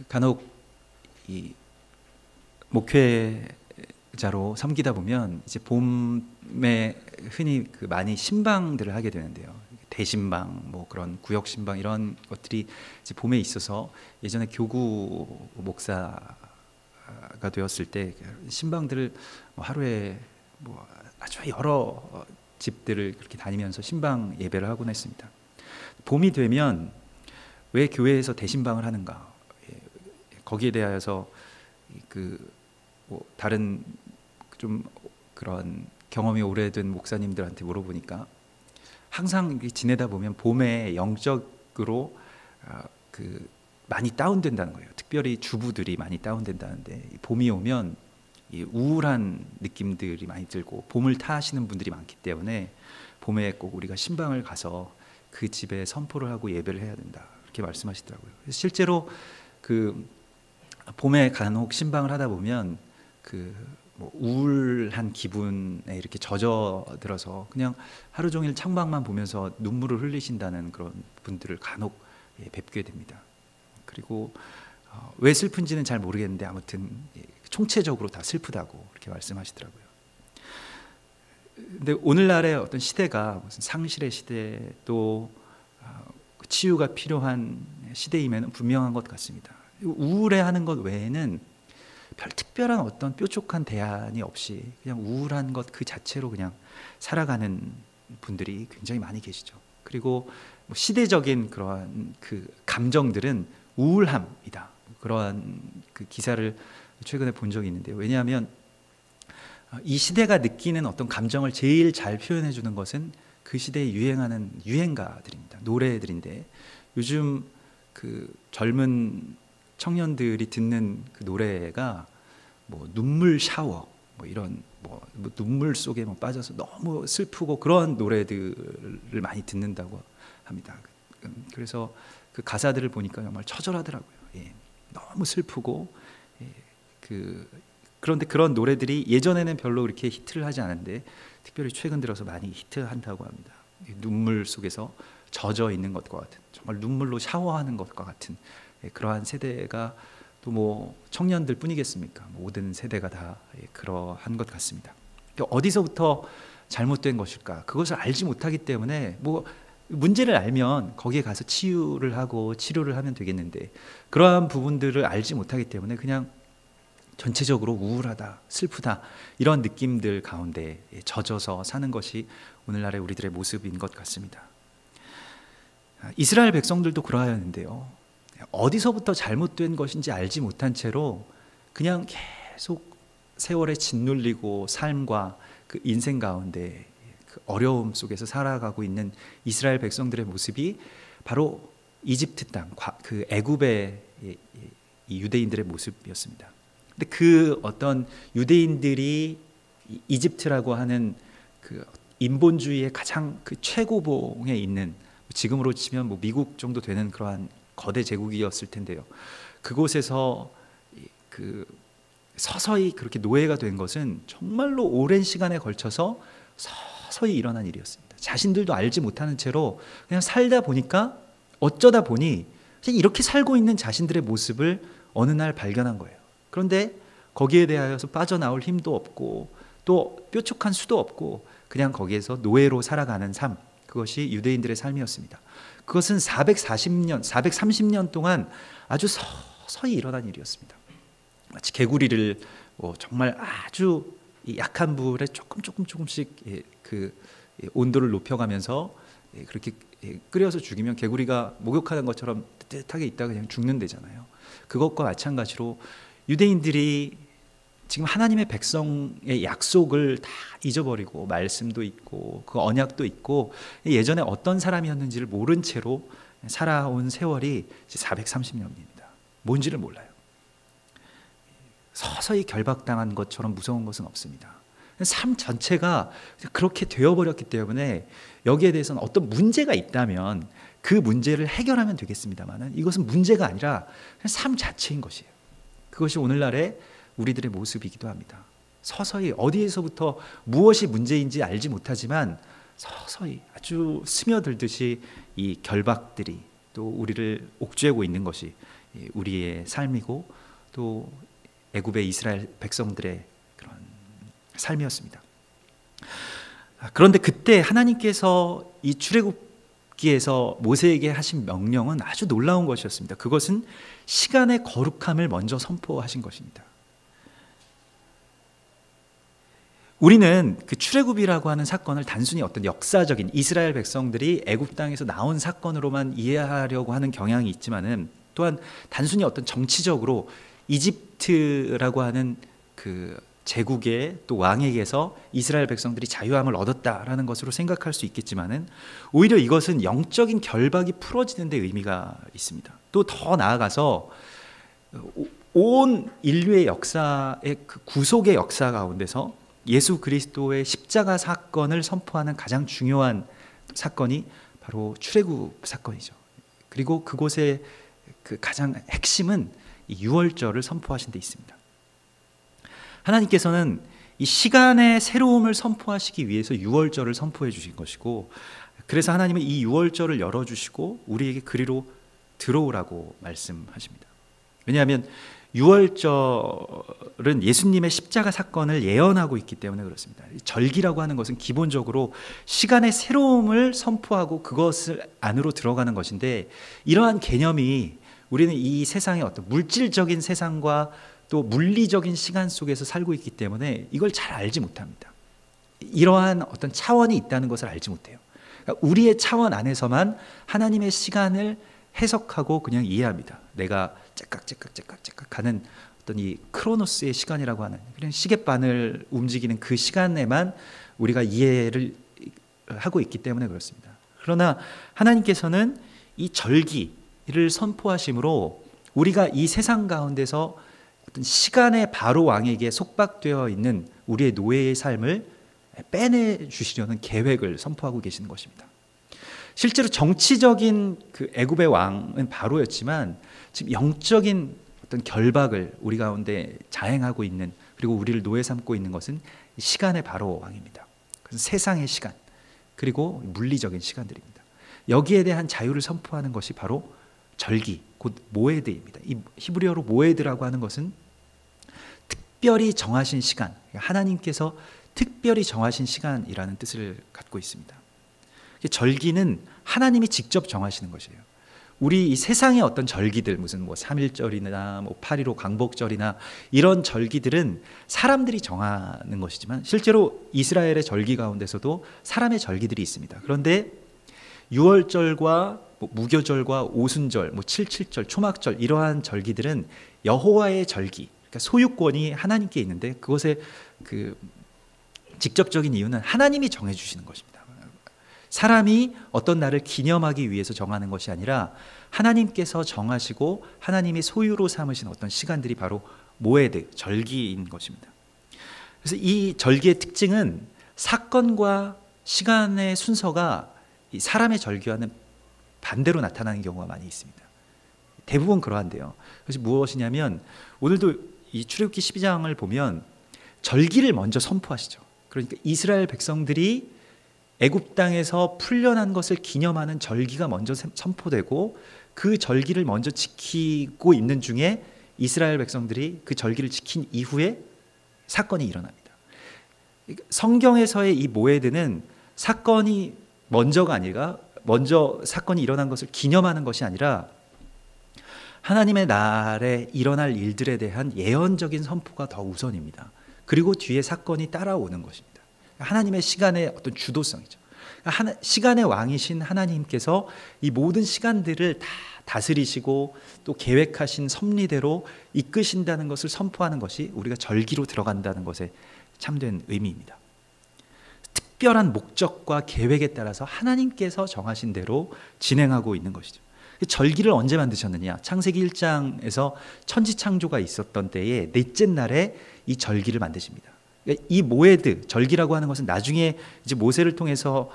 간혹 이 목회자로 섬기다 보면 이제 봄에 흔히 많이 신방들을 하게 되는데요. 대신방, 뭐 그런 구역 신방 이런 것들이 이제 봄에 있어서 예전에 교구 목사가 되었을 때 신방들을 뭐 하루에 뭐 아주 여러 집들을 그렇게 다니면서 신방 예배를 하곤 했습니다. 봄이 되면 왜 교회에서 대신방을 하는가? 거기에 대하여서 뭐 다른 좀 그런 경험이 오래된 목사님들한테 물어보니까 항상 지내다 보면 봄에 영적으로 많이 다운된다는 거예요. 특별히 주부들이 많이 다운된다는데 봄이 오면 이 우울한 느낌들이 많이 들고 봄을 타시는 분들이 많기 때문에 봄에 꼭 우리가 신방을 가서 그 집에 선포를 하고 예배를 해야 된다, 이렇게 말씀하시더라고요. 실제로 봄에 간혹 신방을 하다 보면 뭐 우울한 기분에 이렇게 젖어들어서 그냥 하루 종일 창밖만 보면서 눈물을 흘리신다는 그런 분들을 간혹 뵙게 됩니다. 그리고 왜 슬픈지는 잘 모르겠는데 아무튼 총체적으로 다 슬프다고 이렇게 말씀하시더라고요. 근데 오늘날의 어떤 시대가 무슨 상실의 시대, 또 치유가 필요한 시대임에는 분명한 것 같습니다. 우울해하는 것 외에는 별 특별한 어떤 뾰족한 대안이 없이 그냥 우울한 것 그 자체로 그냥 살아가는 분들이 굉장히 많이 계시죠. 그리고 뭐 시대적인 그러한 감정들은 우울함이다, 그러한 기사를 최근에 본 적이 있는데요. 왜냐하면 이 시대가 느끼는 어떤 감정을 제일 잘 표현해 주는 것은 그 시대에 유행하는 유행가들입니다. 노래들인데 요즘 젊은 청년들이 듣는 노래가 뭐 눈물 샤워, 뭐 이런 뭐 눈물 속에 빠져서 너무 슬프고 그런 노래들을 많이 듣는다고 합니다. 그래서 가사들을 보니까 정말 처절하더라고요. 너무 슬프고 그런데 그런 노래들이 예전에는 별로 그렇게 히트를 하지 않았는데 특별히 최근 들어서 많이 히트한다고 합니다. 눈물 속에서 젖어 있는 것과 같은, 정말 눈물로 샤워하는 것과 같은 그러한 세대가 또 뭐 청년들 뿐이겠습니까? 모든 세대가 다 그러한 것 같습니다. 어디서부터 잘못된 것일까? 그것을 알지 못하기 때문에 뭐 문제를 알면 거기에 가서 치유를 하고 치료를 하면 되겠는데 그러한 부분들을 알지 못하기 때문에 그냥 전체적으로 우울하다, 슬프다 이런 느낌들 가운데 젖어서 사는 것이 오늘날의 우리들의 모습인 것 같습니다. 이스라엘 백성들도 그러하였는데요. 어디서부터 잘못된 것인지 알지 못한 채로 그냥 계속 세월에 짓눌리고 삶과 인생 가운데 어려움 속에서 살아가고 있는 이스라엘 백성들의 모습이 바로 이집트 땅, 애굽의 이 유대인들의 모습이었습니다. 근데 어떤 유대인들이 이집트라고 하는 인본주의의 가장 최고봉에 있는, 지금으로 치면 뭐 미국 정도 되는 그러한 거대 제국이었을 텐데요. 그곳에서 서서히 그렇게 노예가 된 것은 정말로 오랜 시간에 걸쳐서 서서히 일어난 일이었습니다. 자신들도 알지 못하는 채로 그냥 살다 보니까 어쩌다 보니 그냥 이렇게 살고 있는 자신들의 모습을 어느 날 발견한 거예요. 그런데 거기에 대하여서 빠져나올 힘도 없고 또 뾰족한 수도 없고 그냥 거기에서 노예로 살아가는 삶, 그것이 유대인들의 삶이었습니다. 그것은 440년, 430년 동안 아주 서서히 일어난 일이었습니다. 마치 개구리를 정말 아주 약한 불에 조금씩 온도를 높여가면서 그렇게 끓여서 죽이면 개구리가 목욕하는 것처럼 뜨뜻하게 있다가 그냥 죽는 데잖아요. 그것과 마찬가지로 유대인들이 지금 하나님의 백성의 약속을 다 잊어버리고 말씀도 있고 그 언약도 있고 예전에 어떤 사람이었는지를 모른 채로 살아온 세월이 430년입니다. 뭔지를 몰라요. 서서히 결박당한 것처럼 무서운 것은 없습니다. 삶 전체가 그렇게 되어버렸기 때문에 여기에 대해서는 어떤 문제가 있다면 그 문제를 해결하면 되겠습니다만 이것은 문제가 아니라 삶 자체인 것이에요. 그것이 오늘날의 우리들의 모습이기도 합니다. 서서히 어디에서부터 무엇이 문제인지 알지 못하지만 서서히 아주 스며들듯이 이 결박들이 또 우리를 옥죄고 있는 것이 우리의 삶이고 또 애굽의 이스라엘 백성들의 그런 삶이었습니다. 그런데 그때 하나님께서 이 출애굽기에서 모세에게 하신 명령은 아주 놀라운 것이었습니다. 그것은 시간의 거룩함을 먼저 선포하신 것입니다. 우리는 그 출애굽이라고 하는 사건을 단순히 어떤 역사적인 이스라엘 백성들이 애굽 땅에서 나온 사건으로만 이해하려고 하는 경향이 있지만은 또한 단순히 어떤 정치적으로 이집트라고 하는 그 제국의 또 왕에게서 이스라엘 백성들이 자유함을 얻었다라는 것으로 생각할 수 있겠지만은 오히려 이것은 영적인 결박이 풀어지는 데 의미가 있습니다. 또 더 나아가서 온 인류의 역사의 그 구속의 역사 가운데서 예수 그리스도의 십자가 사건을 선포하는 가장 중요한 사건이 바로 출애굽 사건이죠. 그리고 그곳의 그 가장 핵심은 이 유월절을 선포하신 데 있습니다. 하나님께서는 이 시간의 새로움을 선포하시기 위해서 유월절을 선포해 주신 것이고, 그래서 하나님은 이 유월절을 열어주시고 우리에게 그리로 들어오라고 말씀하십니다. 왜냐하면 유월절은 예수님의 십자가 사건을 예언하고 있기 때문에 그렇습니다. 절기라고 하는 것은 기본적으로 시간의 새로움을 선포하고 그것을 안으로 들어가는 것인데, 이러한 개념이 우리는 이 세상의 어떤 물질적인 세상과 또 물리적인 시간 속에서 살고 있기 때문에 이걸 잘 알지 못합니다. 이러한 어떤 차원이 있다는 것을 알지 못해요. 그러니까 우리의 차원 안에서만 하나님의 시간을 해석하고 그냥 이해합니다. 내가 째깍째깍째깍째깍 하는 어떤 이 크로노스의 시간이라고 하는 그냥 시계바늘 움직이는 그 시간에만 우리가 이해를 하고 있기 때문에 그렇습니다. 그러나 하나님께서는 이 절기를 선포하심으로 우리가 이 세상 가운데서 어떤 시간의 바로 왕에게 속박되어 있는 우리의 노예의 삶을 빼내 주시려는 계획을 선포하고 계시는 것입니다. 실제로 정치적인 그 애굽의 왕은 바로였지만 지금 영적인 어떤 결박을 우리 가운데 자행하고 있는, 그리고 우리를 노예 삼고 있는 것은 시간의 바로 왕입니다. 그래서 세상의 시간 그리고 물리적인 시간들입니다. 여기에 대한 자유를 선포하는 것이 바로 절기, 곧 모에드입니다. 이 히브리어로 모에드라고 하는 것은 특별히 정하신 시간, 하나님께서 특별히 정하신 시간이라는 뜻을 갖고 있습니다. 절기는 하나님이 직접 정하시는 것이에요. 우리 이 세상의 어떤 절기들, 무슨 뭐 3.1절이나 뭐 8.15 광복절이나 이런 절기들은 사람들이 정하는 것이지만 실제로 이스라엘의 절기 가운데서도 사람의 절기들이 있습니다. 그런데 유월절과 뭐 무교절과 오순절, 뭐 7.7절, 초막절 이러한 절기들은 여호와의 절기, 그러니까 소유권이 하나님께 있는데 그것의 그 직접적인 이유는 하나님이 정해 주시는 것입니다. 사람이 어떤 날을 기념하기 위해서 정하는 것이 아니라 하나님께서 정하시고 하나님이 소유로 삼으신 어떤 시간들이 바로 모에드, 절기인 것입니다. 그래서 이 절기의 특징은 사건과 시간의 순서가 이 사람의 절기와는 반대로 나타나는 경우가 많이 있습니다. 대부분 그러한데요. 그것이 무엇이냐면 오늘도 이 출애굽기 12장을 보면 절기를 먼저 선포하시죠. 그러니까 이스라엘 백성들이 애굽 땅에서 풀려난 것을 기념하는 절기가 먼저 선포되고 그 절기를 먼저 지키고 있는 중에 이스라엘 백성들이 그 절기를 지킨 이후에 사건이 일어납니다. 성경에서의 이 모에드는 사건이 먼저가 아니라 먼저 사건이 일어난 것을 기념하는 것이 아니라 하나님의 날에 일어날 일들에 대한 예언적인 선포가 더 우선입니다. 그리고 뒤에 사건이 따라오는 것입니다. 하나님의 시간의 어떤 주도성이죠. 시간의 왕이신 하나님께서 이 모든 시간들을 다 다스리시고 또 계획하신 섭리대로 이끄신다는 것을 선포하는 것이 우리가 절기로 들어간다는 것에 참된 의미입니다. 특별한 목적과 계획에 따라서 하나님께서 정하신 대로 진행하고 있는 것이죠. 절기를 언제 만드셨느냐? 창세기 1장에서 천지창조가 있었던 때에 넷째 날에 이 절기를 만드십니다. 이 모에드, 절기라고 하는 것은 나중에 이제 모세를 통해서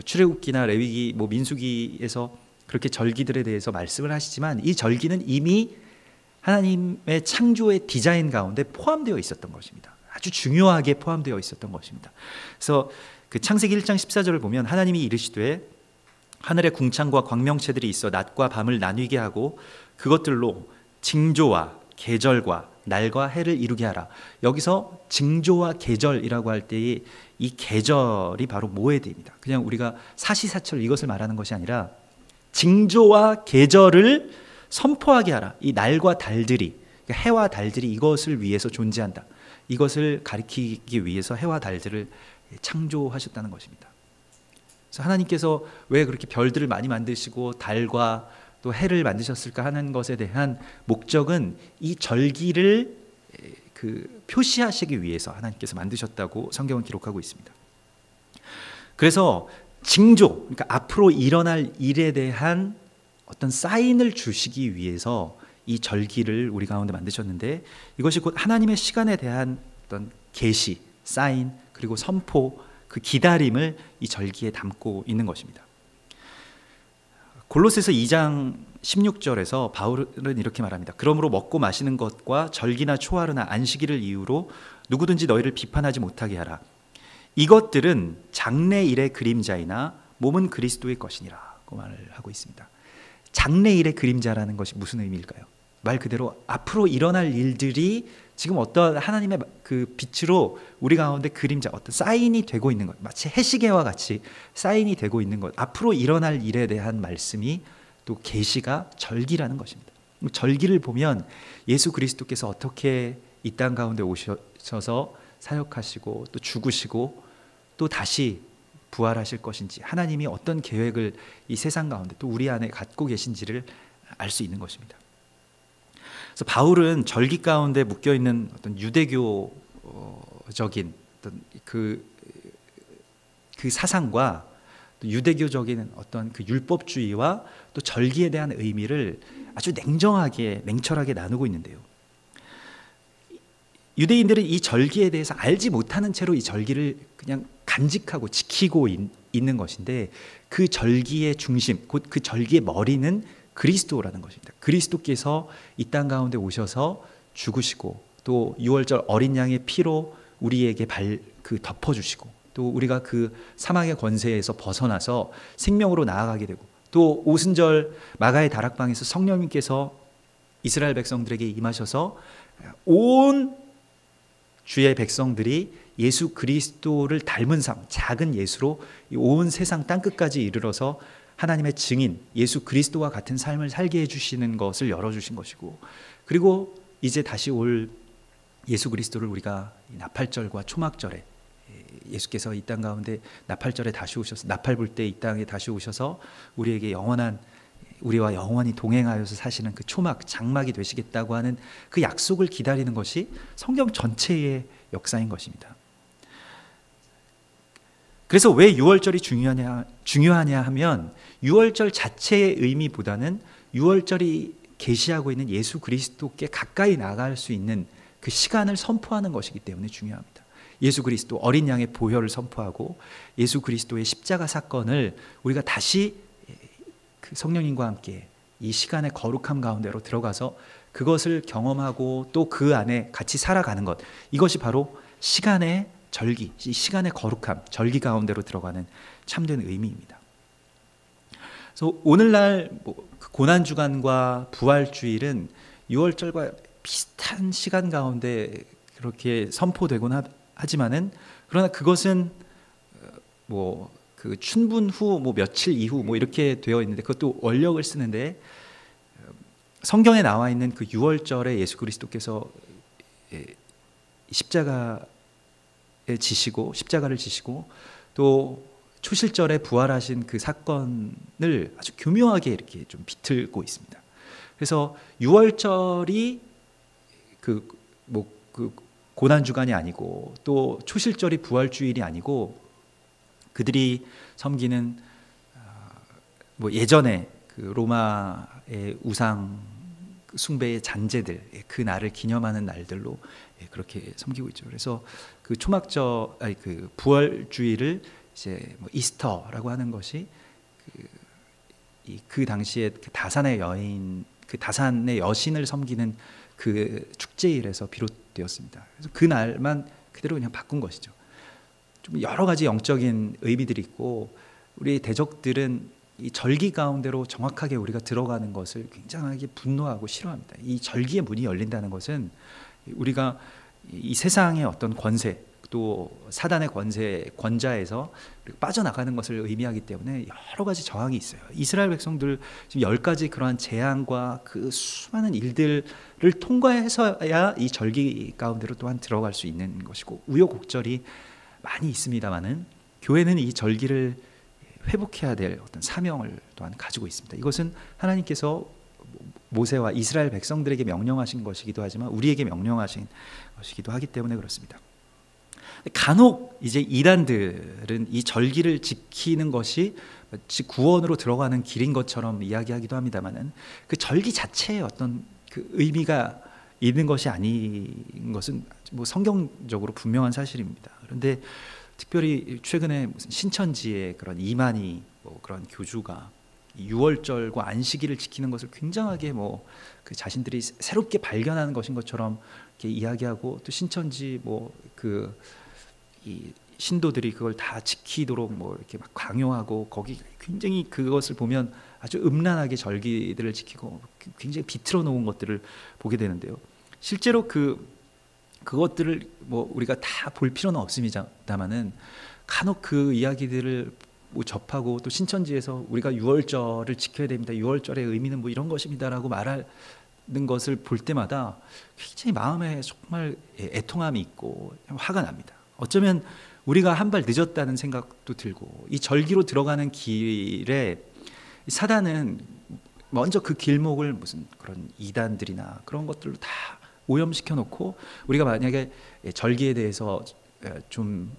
출애굽기나 레위기, 뭐 민수기에서 그렇게 절기들에 대해서 말씀을 하시지만 이 절기는 이미 하나님의 창조의 디자인 가운데 포함되어 있었던 것입니다. 아주 중요하게 포함되어 있었던 것입니다. 그래서 그 창세기 1장 14절을 보면 하나님이 이르시되 하늘에 궁창과 광명체들이 있어 낮과 밤을 나뉘게 하고 그것들로 징조와 계절과 날과 해를 이루게 하라. 여기서 징조와 계절이라고 할 때의 이 계절이 바로 모에드입니다. 그냥 우리가 사시사철 이것을 말하는 것이 아니라 징조와 계절을 선포하게 하라. 이 날과 달들이, 그러니까 해와 달들이 이것을 위해서 존재한다. 이것을 가리키기 위해서 해와 달들을 창조하셨다는 것입니다. 그래서 하나님께서 왜 그렇게 별들을 많이 만드시고 달과 또 해를 만드셨을까 하는 것에 대한 목적은 이 절기를 표시하시기 위해서 하나님께서 만드셨다고 성경은 기록하고 있습니다. 그래서 징조, 그러니까 앞으로 일어날 일에 대한 어떤 사인을 주시기 위해서 이 절기를 우리 가운데 만드셨는데, 이것이 곧 하나님의 시간에 대한 어떤 계시, 사인, 그리고 선포, 그 기다림을 이 절기에 담고 있는 것입니다. 골로새서 2장 16절에서 바울은 이렇게 말합니다. 그러므로 먹고 마시는 것과 절기나 초하루나 안식일을 이유로 누구든지 너희를 비판하지 못하게 하라. 이것들은 장래일의 그림자이나 몸은 그리스도의 것이니라고 말을 하고 있습니다. 장래일의 그림자라는 것이 무슨 의미일까요? 말 그대로 앞으로 일어날 일들이 지금 어떤 하나님의 그 빛으로 우리 가운데 그림자, 어떤 사인이 되고 있는 것, 마치 해시계와 같이 사인이 되고 있는 것, 앞으로 일어날 일에 대한 말씀이 또 계시가 절기라는 것입니다. 절기를 보면 예수 그리스도께서 어떻게 이 땅 가운데 오셔서 사역하시고 또 죽으시고 또 다시 부활하실 것인지, 하나님이 어떤 계획을 이 세상 가운데 또 우리 안에 갖고 계신지를 알 수 있는 것입니다. 그래서 바울은 절기 가운데 묶여 있는 어떤 유대교적인 어떤 그 사상과 또 유대교적인 어떤 그 율법주의와 또 절기에 대한 의미를 아주 냉철하게 나누고 있는데요. 유대인들은 이 절기에 대해서 알지 못하는 채로 이 절기를 그냥 간직하고 지키고 있는 것인데, 그 절기의 중심, 곧 그 절기의 머리는 그리스도라는 것입니다. 그리스도께서 이 땅 가운데 오셔서 죽으시고 또 유월절 어린 양의 피로 우리에게 덮어주시고 또 우리가 그 사망의 권세에서 벗어나서 생명으로 나아가게 되고, 또 오순절 마가의 다락방에서 성령님께서 이스라엘 백성들에게 임하셔서 온 주의 백성들이 예수 그리스도를 닮은 삶, 작은 예수로 온 세상 땅끝까지 이르러서 하나님의 증인, 예수 그리스도와 같은 삶을 살게 해주시는 것을 열어주신 것이고, 그리고 이제 다시 올 예수 그리스도를 우리가 나팔절과 초막절에 예수께서 이 땅 가운데 나팔절에 다시 오셔서, 나팔 불 때 이 땅에 다시 오셔서 우리에게 우리와 영원히 동행하여서 사시는 그 초막, 장막이 되시겠다고 하는 그 약속을 기다리는 것이 성경 전체의 역사인 것입니다. 그래서 왜 6월절이 중요하냐 하면, 6월절 자체의 의미보다는 6월절이 계시하고 있는 예수 그리스도께 가까이 나갈 수 있는 그 시간을 선포하는 것이기 때문에 중요합니다. 예수 그리스도 어린 양의 보혈을 선포하고 예수 그리스도의 십자가 사건을 우리가 다시 그 성령님과 함께 이 시간의 거룩함 가운데로 들어가서 그것을 경험하고 또 그 안에 같이 살아가는 것, 이것이 바로 시간의 절기, 이 시간의 거룩함, 절기 가운데로 들어가는 참된 의미입니다. 그래서 오늘날 고난주간과 부활주일은 6월절과 비슷한 시간 가운데 그렇게 선포되곤 하지만은, 그러나 그것은 그 춘분 후 며칠 이후 이렇게 되어 있는데, 그것도 원력을 쓰는데, 성경에 나와 있는 그 6월절에 예수 그리스도께서 십자가를 지시고 또 초실절에 부활하신 그 사건을 아주 교묘하게 이렇게 좀 비틀고 있습니다. 그래서 6월절이 그 고난주간이 아니고 또 초실절이 부활주일이 아니고, 그들이 섬기는 예전에 그 로마의 우상 숭배의 잔재들, 그 날을 기념하는 날들로 그렇게 섬기고 있죠. 그래서 그 그 부활주일을 이제 이스터라고 하는 것이 그 당시에 그 다산의 여신을 섬기는 그 축제일에서 비롯되었습니다. 그래서 그 날만 그대로 그냥 바꾼 것이죠. 좀 여러 가지 영적인 의미들이 있고, 우리 대적들은 이 절기 가운데로 정확하게 우리가 들어가는 것을 굉장하게 분노하고 싫어합니다. 이 절기의 문이 열린다는 것은 우리가 이 세상의 어떤 권세 또 사단의 권자에서 빠져나가는 것을 의미하기 때문에 여러 가지 저항이 있어요. 이스라엘 백성들 지금 10가지 그러한 재앙과 그 수많은 일들을 통과해서야 이 절기 가운데로 또한 들어갈 수 있는 것이고, 우여곡절이 많이 있습니다만은 교회는 이 절기를 회복해야 될 어떤 사명을 또한 가지고 있습니다. 이것은 하나님께서 모세와 이스라엘 백성들에게 명령하신 것이기도 하지만 우리에게 명령하신 것이기도 하기 때문에 그렇습니다. 간혹 이제 이단들은 이 절기를 지키는 것이 마치 구원으로 들어가는 길인 것처럼 이야기하기도 합니다만은 그 절기 자체에 어떤 그 의미가 있는 것이 아닌 것은 뭐 성경적으로 분명한 사실입니다. 그런데 특별히 최근에 무슨 신천지의 그런 이만희 뭐 그런 교주가 유월절과 안식일을 지키는 것을 굉장하게 뭐 그 자신들이 새롭게 발견하는 것인 것처럼 이렇게 이야기하고, 또 신천지 뭐 그 이 신도들이 그걸 다 지키도록 뭐 이렇게 막 강요하고, 거기 굉장히 그것을 보면 아주 음란하게 절기들을 지키고 굉장히 비틀어 놓은 것들을 보게 되는데요. 실제로 그것들을 뭐 우리가 다 볼 필요는 없습니다만은 간혹 그 이야기들을 뭐 접하고, 또 신천지에서 우리가 유월절을 지켜야 됩니다, 유월절의 의미는 뭐 이런 것입니다라고 말하는 것을 볼 때마다 굉장히 마음에 정말 애통함이 있고 화가 납니다. 어쩌면 우리가 한 발 늦었다는 생각도 들고, 이 절기로 들어가는 길에 사단은 먼저 그 길목을 무슨 그런 이단들이나 그런 것들로 다 오염시켜 놓고, 우리가 만약에 절기에 대해서 좀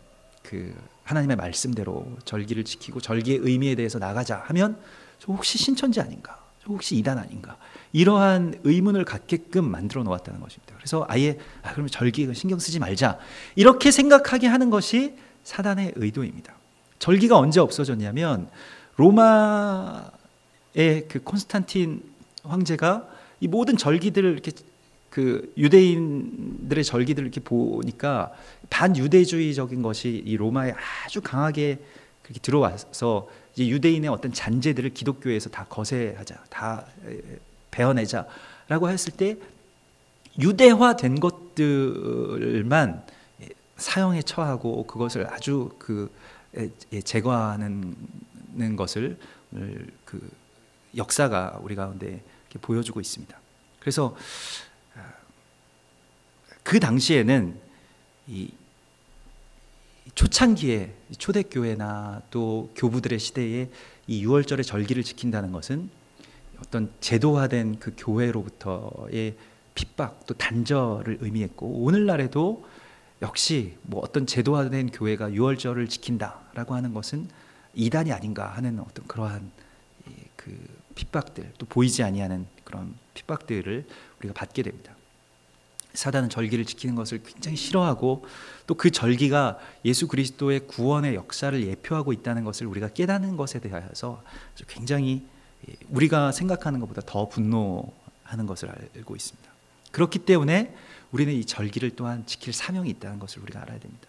그 하나님의 말씀대로 절기를 지키고 절기의 의미에 대해서 나가자 하면 저 혹시 신천지 아닌가, 저 혹시 이단 아닌가, 이러한 의문을 갖게끔 만들어 놓았다는 것입니다. 그래서 아예 그러면 절기 신경 쓰지 말자 이렇게 생각하게 하는 것이 사단의 의도입니다. 절기가 언제 없어졌냐면 로마의 그 콘스탄틴 황제가 이 모든 절기들을 이렇게 그 유대인들의 절기들을 이렇게 보니까 반유대주의적인 것이 이 로마에 아주 강하게 그렇게 들어와서 이제 유대인의 어떤 잔재들을 기독교에서 다 거세하자, 다 베어내자라고 했을 때 유대화된 것들만 사형에 처하고 그것을 아주 제거하는 것을 그 역사가 우리 가운데 이렇게 보여주고 있습니다. 그래서 그 당시에는 이 초창기에 초대교회나 또 교부들의 시대에 이 유월절의 절기를 지킨다는 것은 어떤 제도화된 그 교회로부터의 핍박 또 단절을 의미했고, 오늘날에도 역시 뭐 어떤 제도화된 교회가 유월절을 지킨다라고 하는 것은 이단이 아닌가 하는 어떤 그러한 그 핍박들, 또 보이지 아니하는 그런 핍박들을 우리가 받게 됩니다. 사단은 절기를 지키는 것을 굉장히 싫어하고, 또 그 절기가 예수 그리스도의 구원의 역사를 예표하고 있다는 것을 우리가 깨닫는 것에 대해서 굉장히 우리가 생각하는 것보다 더 분노하는 것을 알고 있습니다. 그렇기 때문에 우리는 이 절기를 또한 지킬 사명이 있다는 것을 우리가 알아야 됩니다.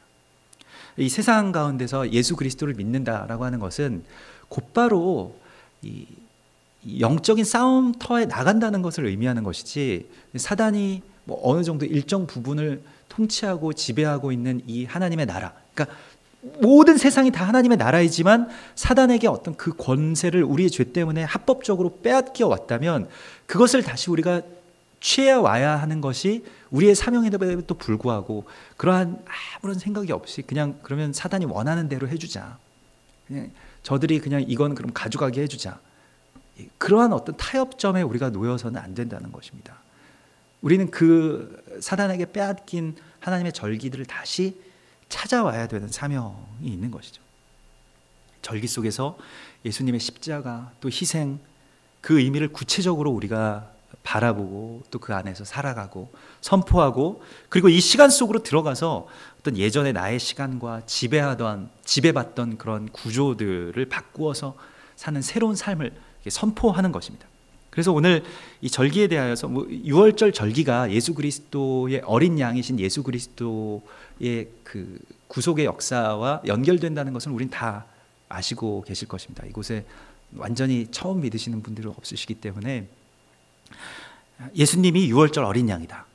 이 세상 가운데서 예수 그리스도를 믿는다라고 하는 것은 곧바로 이 영적인 싸움터에 나간다는 것을 의미하는 것이지, 사단이 뭐 어느 정도 일정 부분을 통치하고 지배하고 있는 이 하나님의 나라, 그러니까 모든 세상이 다 하나님의 나라이지만 사단에게 어떤 그 권세를 우리의 죄 때문에 합법적으로 빼앗겨 왔다면 그것을 다시 우리가 취해 와야 하는 것이 우리의 사명에도 불구하고 그러한 아무런 생각이 없이 그냥 그러면 사단이 원하는 대로 해주자, 그냥 저들이 그냥 이건 그럼 가져가게 해주자, 그러한 어떤 타협점에 우리가 놓여서는 안 된다는 것입니다. 우리는 그 사단에게 빼앗긴 하나님의 절기들을 다시 찾아와야 되는 사명이 있는 것이죠. 절기 속에서 예수님의 십자가 또 희생, 그 의미를 구체적으로 우리가 바라보고 또 그 안에서 살아가고 선포하고, 그리고 이 시간 속으로 들어가서 어떤 예전의 나의 시간과 지배받던 그런 구조들을 바꾸어서 사는 새로운 삶을 선포하는 것입니다. 그래서 오늘 이 절기에 대하여서 유월절 절기가 예수 그리스도의 어린 양이신 예수 그리스도의 그 구속의 역사와 연결된다는 것을 우린 다 아시고 계실 것입니다. 이곳에 완전히 처음 믿으시는 분들은 없으시기 때문에 예수님이 유월절 어린 양이다.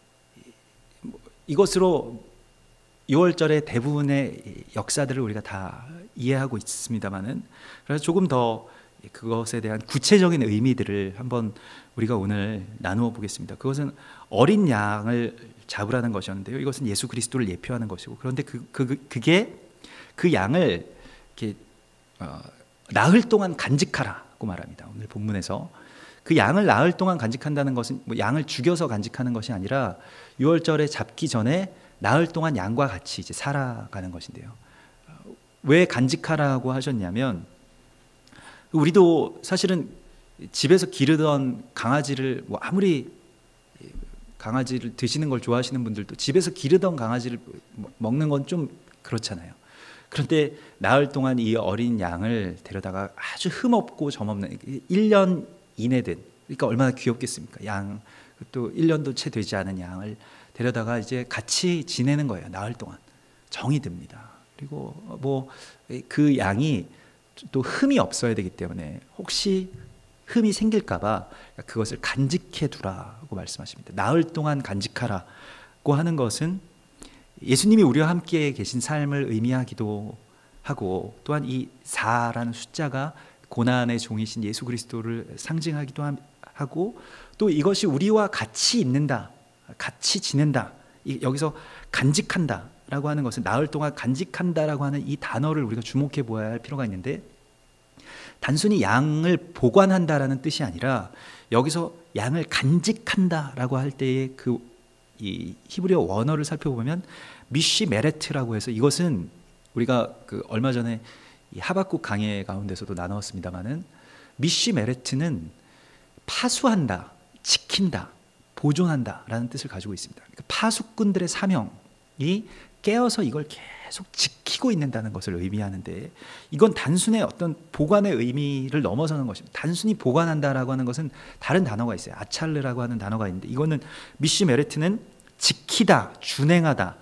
이것으로 유월절의 대부분의 역사들을 우리가 다 이해하고 있습니다만은, 그래서 조금 더 그것에 대한 구체적인 의미들을 한번 우리가 오늘 나누어 보겠습니다. 그것은 어린 양을 잡으라는 것이었는데요. 이것은 예수 그리스도를 예표하는 것이고, 그런데 그게 그 양을 이렇게 나흘 동안 간직하라고 말합니다. 오늘 본문에서 그 양을 나흘 동안 간직한다는 것은 뭐 양을 죽여서 간직하는 것이 아니라 유월절에 잡기 전에 나흘 동안 양과 같이 이제 살아가는 것인데요. 왜 간직하라고 하셨냐면, 우리도 사실은 집에서 기르던 강아지를 뭐 아무리 강아지를 드시는 걸 좋아하시는 분들도 집에서 기르던 강아지를 먹는 건 좀 그렇잖아요. 그런데 나흘 동안 이 어린 양을 데려다가 아주 흠없고 점없는 1년 이내 된, 그러니까 얼마나 귀엽겠습니까? 양, 또 1년도 채 되지 않은 양을 데려다가 이제 같이 지내는 거예요. 나흘 동안. 정이 듭니다. 그리고 뭐 그 양이 또 흠이 없어야 되기 때문에 혹시 흠이 생길까봐 그것을 간직해 두라고 말씀하십니다. 나흘 동안 간직하라고 하는 것은 예수님이 우리와 함께 계신 삶을 의미하기도 하고, 또한 이 4라는 숫자가 고난의 종이신 예수 그리스도를 상징하기도 하고, 또 이것이 우리와 같이 있는다, 같이 지낸다, 여기서 간직한다 라고 하는 것은, 나흘 동안 간직한다라고 하는 이 단어를 우리가 주목해 보아야 할 필요가 있는데, 단순히 양을 보관한다라는 뜻이 아니라 여기서 양을 간직한다라고 할 때의 이 히브리어 원어를 살펴보면 미쉬 메레트라고 해서, 이것은 우리가 얼마 전에 이 하박국 강해 가운데서도 나누었습니다마는, 미쉬 메레트는 파수한다, 지킨다, 보존한다라는 뜻을 가지고 있습니다. 그러니까 파수꾼들의 사명이 깨어서 이걸 계속 지키고 있는다는 것을 의미하는데, 이건 단순의 어떤 보관의 의미를 넘어서는 것입니다. 단순히 보관한다라고 하는 것은 다른 단어가 있어요. 아찰르라고 하는 단어가 있는데, 이거는 미쉬 메레트는 지키다, 준행하다,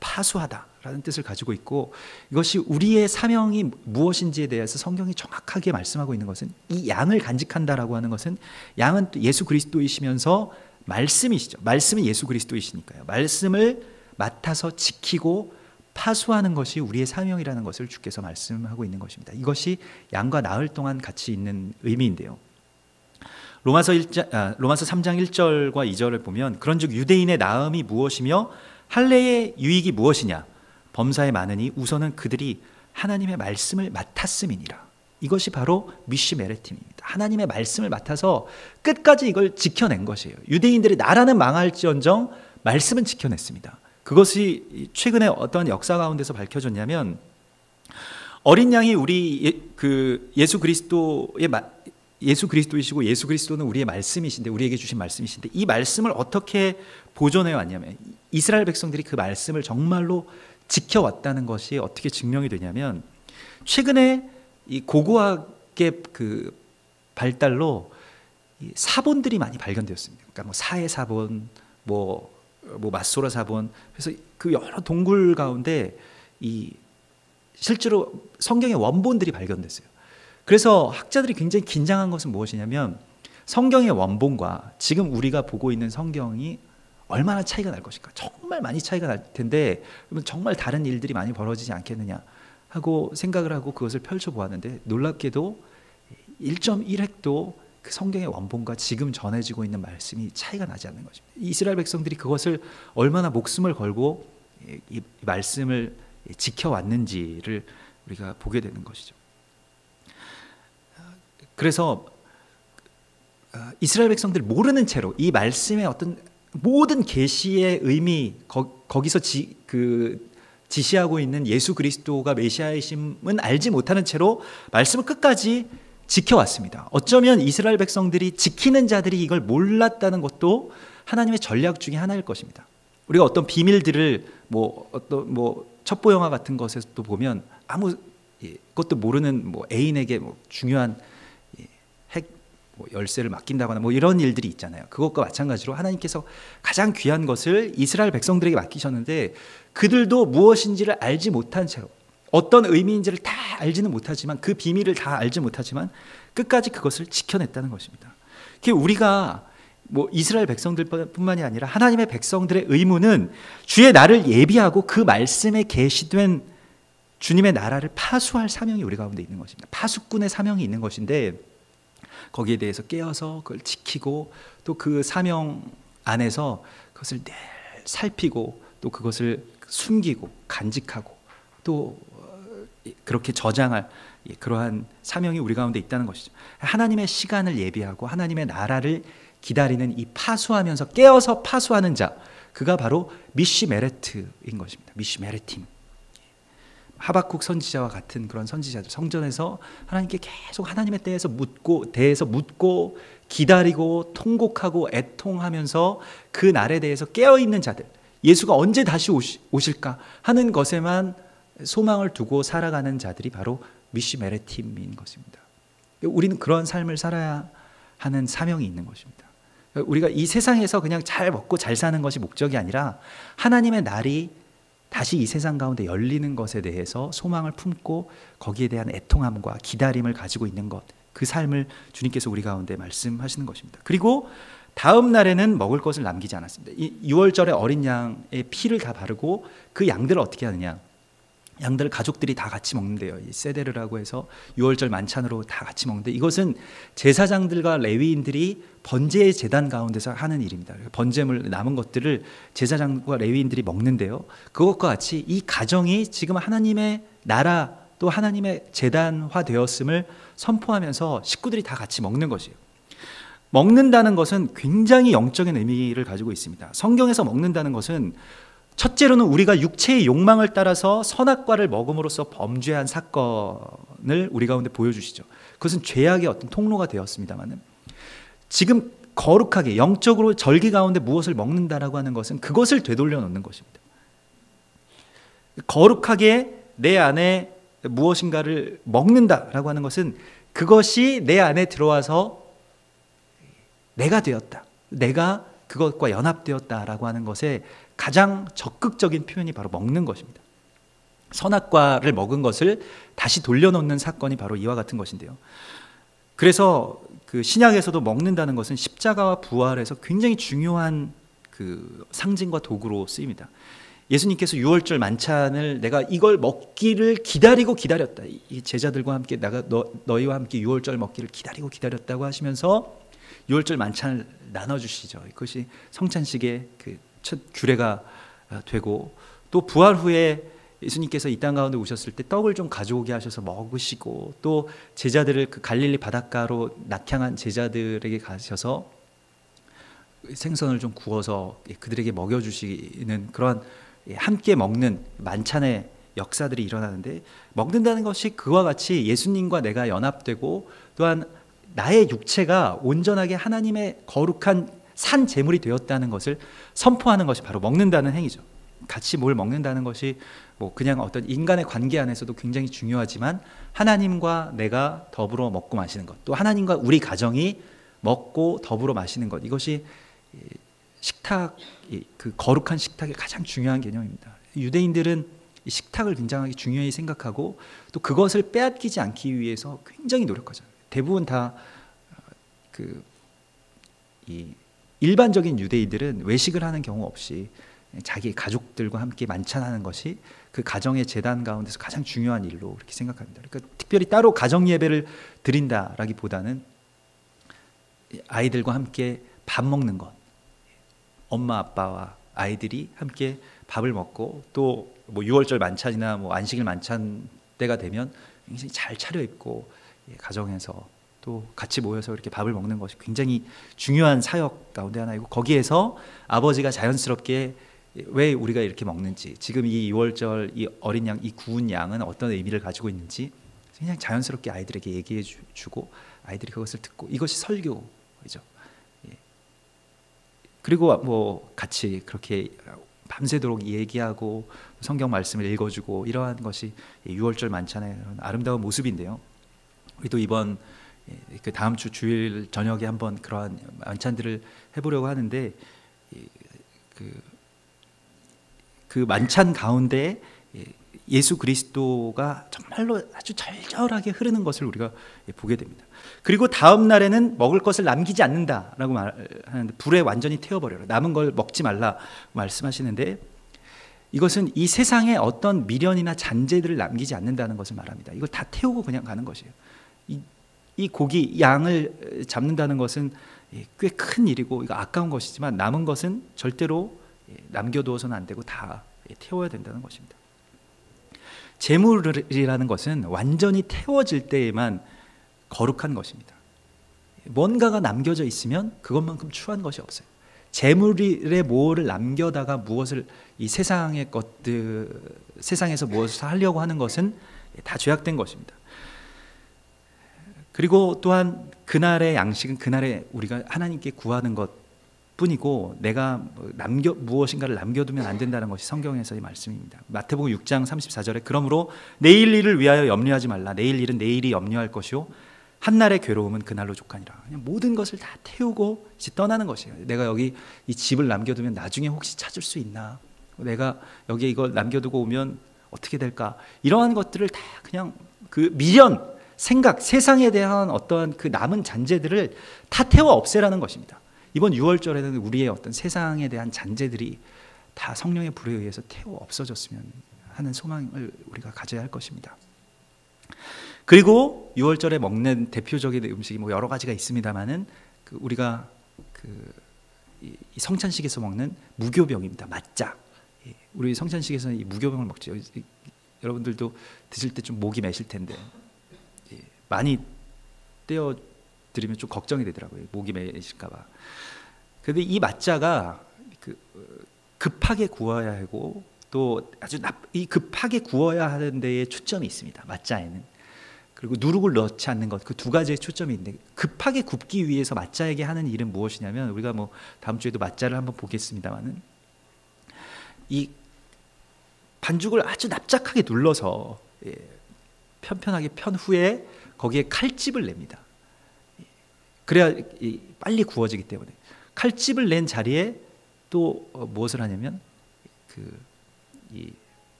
파수하다라는 뜻을 가지고 있고, 이것이 우리의 사명이 무엇인지에 대해서 성경이 정확하게 말씀하고 있는 것은, 이 양을 간직한다라고 하는 것은, 양은 또 예수 그리스도이시면서 말씀이시죠. 말씀은 예수 그리스도이시니까요. 말씀을 맡아서 지키고 파수하는 것이 우리의 사명이라는 것을 주께서 말씀하고 있는 것입니다. 이것이 양과 나흘 동안 같이 있는 의미인데요. 로마서 3장 1절과 2절을 보면, 그런즉 유대인의 나음이 무엇이며 할례의 유익이 무엇이냐, 범사에 많으니 우선은 그들이 하나님의 말씀을 맡았음이니라. 이것이 바로 미쉬 메레팀입니다. 하나님의 말씀을 맡아서 끝까지 이걸 지켜낸 것이에요. 유대인들의 나라는 망할지언정 말씀은 지켜냈습니다. 그것이 최근에 어떤 역사 가운데서 밝혀졌냐면, 어린 양이 우리 예수 그리스도이시고, 예수 그리스도는 우리의 말씀이신데, 우리에게 주신 말씀이신데, 이 말씀을 어떻게 보존해 왔냐면, 이스라엘 백성들이 그 말씀을 정말로 지켜왔다는 것이 어떻게 증명이 되냐면, 최근에 이 고고학의 발달로 이 사본들이 많이 발견되었습니다. 그러니까 뭐 사해 사본, 뭐 마소라 사본, 그래서 그 여러 동굴 가운데 실제로 성경의 원본들이 발견됐어요. 그래서 학자들이 굉장히 긴장한 것은 무엇이냐면, 성경의 원본과 지금 우리가 보고 있는 성경이 얼마나 차이가 날 것인가. 정말 많이 차이가 날 텐데, 그러면 정말 다른 일들이 많이 벌어지지 않겠느냐 하고 생각을 하고 그것을 펼쳐보았는데, 놀랍게도 1.1획도 그 성경의 원본과 지금 전해지고 있는 말씀이 차이가 나지 않는 것입니다. 이스라엘 백성들이 그것을 얼마나 목숨을 걸고 이 말씀을 지켜왔는지를 우리가 보게 되는 것이죠. 그래서 이스라엘 백성들이 모르는 채로 이 말씀의 어떤 모든 계시의 의미, 거기서 지시하고 있는 예수 그리스도가 메시아이심은 알지 못하는 채로 말씀을 끝까지 지켜왔습니다. 어쩌면 이스라엘 백성들이, 지키는 자들이 이걸 몰랐다는 것도 하나님의 전략 중에 하나일 것입니다. 우리가 어떤 비밀들을 첩보 영화 같은 것에서도 보면, 아무 것도 모르는 애인에게 중요한 핵 열쇠를 맡긴다거나 이런 일들이 있잖아요. 그것과 마찬가지로 하나님께서 가장 귀한 것을 이스라엘 백성들에게 맡기셨는데, 그들도 무엇인지를 알지 못한 채로, 어떤 의미인지를 다 알지는 못하지만, 그 비밀을 다 알지 못하지만, 끝까지 그것을 지켜냈다는 것입니다. 우리가 뭐 이스라엘 백성들뿐만이 아니라 하나님의 백성들의 의무는 주의 날을 예비하고 그 말씀에 계시된 주님의 나라를 파수할 사명이 우리 가운데 있는 것입니다. 파수꾼의 사명이 있는 것인데 거기에 대해서 깨어서 그걸 지키고 또 그 사명 안에서 그것을 늘 살피고 또 그것을 숨기고 간직하고 또 그렇게 저장할 그러한 사명이 우리 가운데 있다는 것이죠. 하나님의 시간을 예비하고 하나님의 나라를 기다리는 이 파수하면서 깨어서 파수하는 자, 그가 바로 미시메레트인 것입니다. 미시메레팀. 하박국 선지자와 같은 그런 선지자들, 성전에서 하나님께 계속 하나님의 대해서 묻고 기다리고 통곡하고 애통하면서 그 날에 대해서 깨어있는 자들, 예수가 언제 다시 오실까 하는 것에만 소망을 두고 살아가는 자들이 바로 미시메레팀인 것입니다. 우리는 그런 삶을 살아야 하는 사명이 있는 것입니다. 우리가 이 세상에서 그냥 잘 먹고 잘 사는 것이 목적이 아니라 하나님의 날이 다시 이 세상 가운데 열리는 것에 대해서 소망을 품고 거기에 대한 애통함과 기다림을 가지고 있는 것, 그 삶을 주님께서 우리 가운데 말씀하시는 것입니다. 그리고 다음 날에는 먹을 것을 남기지 않았습니다. 이 6월절에 어린 양의 피를 다 바르고 그 양들을 어떻게 하느냐, 양들을 가족들이 다 같이 먹는데요. 이 세데르라고 해서 6월절 만찬으로 다 같이 먹는데, 이것은 제사장들과 레위인들이 번제의 제단 가운데서 하는 일입니다. 번제물 남은 것들을 제사장과 레위인들이 먹는데요, 그것과 같이 이 가정이 지금 하나님의 나라 또 하나님의 제단화 되었음을 선포하면서 식구들이 다 같이 먹는 것이에요. 먹는다는 것은 굉장히 영적인 의미를 가지고 있습니다. 성경에서 먹는다는 것은 첫째로는 우리가 육체의 욕망을 따라서 선악과를 먹음으로써 범죄한 사건을 우리 가운데 보여주시죠. 그것은 죄악의 어떤 통로가 되었습니다만, 지금 거룩하게 영적으로 절기 가운데 무엇을 먹는다라고 하는 것은 그것을 되돌려 놓는 것입니다. 거룩하게 내 안에 무엇인가를 먹는다라고 하는 것은 그것이 내 안에 들어와서 내가 되었다, 내가 그것과 연합되었다라고 하는 것에 가장 적극적인 표현이 바로 먹는 것입니다. 선악과를 먹은 것을 다시 돌려놓는 사건이 바로 이와 같은 것인데요. 그래서 그 신약에서도 먹는다는 것은 십자가와 부활에서 굉장히 중요한 그 상징과 도구로 쓰입니다. 예수님께서 6월절 만찬을 내가 이걸 먹기를 기다렸다, 이 제자들과 함께 내가 너희와 함께 6월절 먹기를 기다렸다고 하시면서 6월절 만찬을 나눠주시죠. 그것이 성찬식의 그 첫 규례가 되고, 또 부활 후에 예수님께서 이 땅 가운데 오셨을 때 떡을 좀 가져오게 하셔서 먹으시고, 또 제자들을 그 갈릴리 바닷가로 낙향한 제자들에게 가셔서 생선을 좀 구워서 그들에게 먹여주시는 그런 함께 먹는 만찬의 역사들이 일어나는데, 먹는다는 것이 그와 같이 예수님과 내가 연합되고 또한 나의 육체가 온전하게 하나님의 거룩한 산 제물이 되었다는 것을 선포하는 것이 바로 먹는다는 행위죠. 같이 뭘 먹는다는 것이 뭐 그냥 어떤 인간의 관계 안에서도 굉장히 중요하지만, 하나님과 내가 더불어 먹고 마시는 것, 또 하나님과 우리 가정이 먹고 더불어 마시는 것, 이것이 식탁, 그 거룩한 식탁의 가장 중요한 개념입니다. 유대인들은 이 식탁을 굉장히 중요히 생각하고 또 그것을 빼앗기지 않기 위해서 굉장히 노력하죠. 대부분 다 일반적인 유대인들은 외식을 하는 경우 없이 자기 가족들과 함께 만찬하는 것이 그 가정의 제단 가운데서 가장 중요한 일로 그렇게 생각합니다. 그러니까 특별히 따로 가정 예배를 드린다라기보다는 아이들과 함께 밥 먹는 것, 엄마 아빠와 아이들이 함께 밥을 먹고, 또 뭐 6월절 만찬이나 뭐 안식일 만찬 때가 되면 굉장히 잘 차려입고 가정에서 또 같이 모여서 이렇게 밥을 먹는 것이 굉장히 중요한 사역 가운데 하나이고, 거기에서 아버지가 자연스럽게 왜 우리가 이렇게 먹는지, 지금 이 6월절 이 어린 양, 이 구운 양은 어떤 의미를 가지고 있는지 그냥 자연스럽게 아이들에게 얘기해 주고 아이들이 그것을 듣고, 이것이 설교이죠. 그리고 뭐 같이 그렇게 밤새도록 얘기하고 성경 말씀을 읽어주고, 이러한 것이 6월절 만찬의 아름다운 모습인데요. 우리도 이번 그 다음 주 주일 저녁에 한번 그러한 만찬들을 해보려고 하는데, 그 만찬 가운데 예수 그리스도가 정말로 아주 절절하게 흐르는 것을 우리가 보게 됩니다. 그리고 다음 날에는 먹을 것을 남기지 않는다라고 말하는데, 불에 완전히 태워버려라, 남은 걸 먹지 말라 말씀하시는데, 이것은 이 세상에 어떤 미련이나 잔재들을 남기지 않는다는 것을 말합니다. 이걸 다 태우고 그냥 가는 것이에요. 이 고기, 양을 잡는다는 것은 꽤 큰 일이고 이거 아까운 것이지만, 남은 것은 절대로 남겨두어서는 안 되고 다 태워야 된다는 것입니다. 재물이라는 것은 완전히 태워질 때에만 거룩한 것입니다. 뭔가가 남겨져 있으면 그것만큼 추한 것이 없어요. 재물에 뭐를 남겨다가 무엇을, 이 세상의 것들, 세상에서 무엇을 하려고 하는 것은 다 죄악된 것입니다. 그리고 또한 그날의 양식은 그날에 우리가 하나님께 구하는 것 뿐이고, 내가 무엇인가를 남겨두면 안 된다는 것이 성경에서의 말씀입니다. 마태복음 6장 34절에 그러므로 내일 일을 위하여 염려하지 말라. 내일 일은 내일이 염려할 것이요 한날의 괴로움은 그날로 족하니라. 그냥 모든 것을 다 태우고 이제 떠나는 것이에요. 내가 여기 이 집을 남겨두면 나중에 혹시 찾을 수 있나? 내가 여기에 이걸 남겨두고 오면 어떻게 될까? 이러한 것들을 다 그냥 그 미련, 생각, 세상에 대한 어떠한 그 남은 잔재들을 다 태워 없애라는 것입니다. 이번 6월절에는 우리의 어떤 세상에 대한 잔재들이 다 성령의 불에 의해서 태워 없어졌으면 하는 소망을 우리가 가져야 할 것입니다. 그리고 6월절에 먹는 대표적인 음식이 뭐 여러 가지가 있습니다만은, 우리가 이 성찬식에서 먹는 무교병입니다. 맞자. 우리 성찬식에서는 이 무교병을 먹죠. 여러분들도 드실 때 좀 목이 매실 텐데 많이 떼어 드리면 좀 걱정이 되더라고요. 목이 매실까봐. 그런데 이 맞자가 급하게 구워야 하고, 또 아주 이 급하게 구워야 하는 데에 초점이 있습니다. 맞자에는. 그리고 누룩을 넣지 않는 것, 그 두 가지의 초점이 있는데, 급하게 굽기 위해서 맞자에게 하는 일은 무엇이냐면, 우리가 뭐 다음 주에도 맞자를 한번 보겠습니다만은, 이 반죽을 아주 납작하게 눌러서 편편하게 편 후에 거기에 칼집을 냅니다. 그래야 빨리 구워지기 때문에. 칼집을 낸 자리에 또 무엇을 하냐면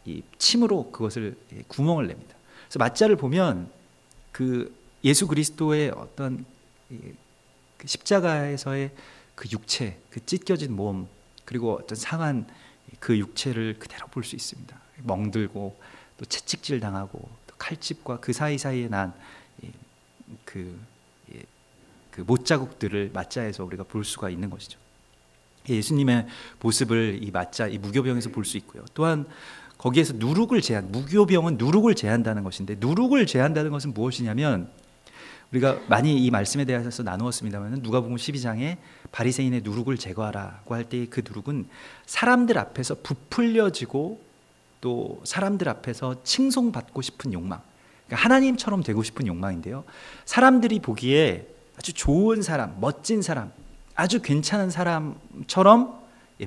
이 침으로 그것을 구멍을 냅니다. 그래서 맞자를 보면 그 예수 그리스도의 어떤 그 십자가에서의 그 육체, 그 찢겨진 몸, 그리고 어떤 상한 그 육체를 그대로 볼 수 있습니다. 멍들고 또 채찍질 당하고 또 칼집과 그 사이사이에 난 그 못자국들을 맞자에서 우리가 볼 수가 있는 것이죠. 예수님의 모습을 이 맞자, 이 무교병에서 볼 수 있고요. 또한 거기에서 누룩을 무교병은 누룩을 제한다는 것인데, 누룩을 제한다는 것은 무엇이냐면, 우리가 많이 이 말씀에 대해서 나누었습니다만, 누가복음 12장에 바리새인의 누룩을 제거하라고 할 때 그 누룩은 사람들 앞에서 부풀려지고 또 사람들 앞에서 칭송받고 싶은 욕망, 그러니까 하나님처럼 되고 싶은 욕망인데요. 사람들이 보기에 아주 좋은 사람, 멋진 사람, 아주 괜찮은 사람처럼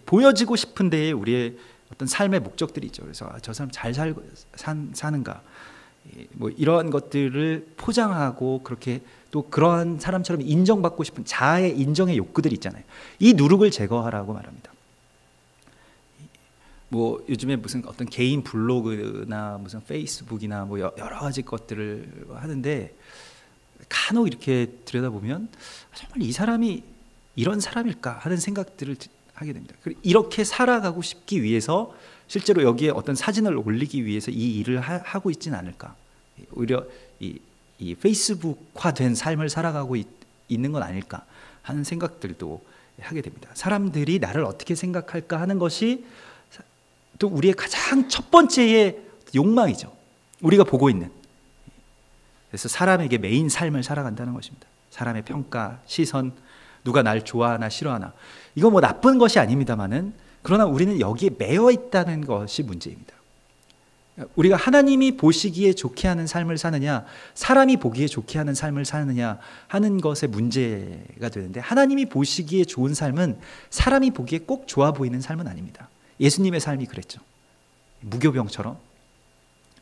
보여지고 싶은 데에 우리의 어떤 삶의 목적들이 있죠. 그래서 저 사람 잘 사는가, 뭐 이러한 것들을 포장하고, 그렇게 또 그러한 사람처럼 인정받고 싶은 자아의 인정의 욕구들이 있잖아요. 이 누룩을 제거하라고 말합니다. 뭐 요즘에 무슨 어떤 개인 블로그나 무슨 페이스북이나 뭐 여러 가지 것들을 하는데, 간혹 이렇게 들여다보면 정말 이 사람이 이런 사람일까 하는 생각들을 하게 됩니다. 이렇게 살아가고 싶기 위해서 실제로 여기에 어떤 사진을 올리기 위해서 이 일을 하고 있지는 않을까. 오히려 이 페이스북화된 삶을 살아가고 있는 건 아닐까 하는 생각들도 하게 됩니다. 사람들이 나를 어떻게 생각할까 하는 것이 또 우리의 가장 첫 번째의 욕망이죠. 우리가 보고 있는. 그래서 사람에게 매인 삶을 살아간다는 것입니다. 사람의 평가, 시선, 누가 날 좋아하나 싫어하나. 이거 뭐 나쁜 것이 아닙니다만은, 그러나 우리는 여기에 매여 있다는 것이 문제입니다. 우리가 하나님이 보시기에 좋게 하는 삶을 사느냐, 사람이 보기에 좋게 하는 삶을 사느냐 하는 것에 문제가 되는데, 하나님이 보시기에 좋은 삶은 사람이 보기에 꼭 좋아 보이는 삶은 아닙니다. 예수님의 삶이 그랬죠. 무교병처럼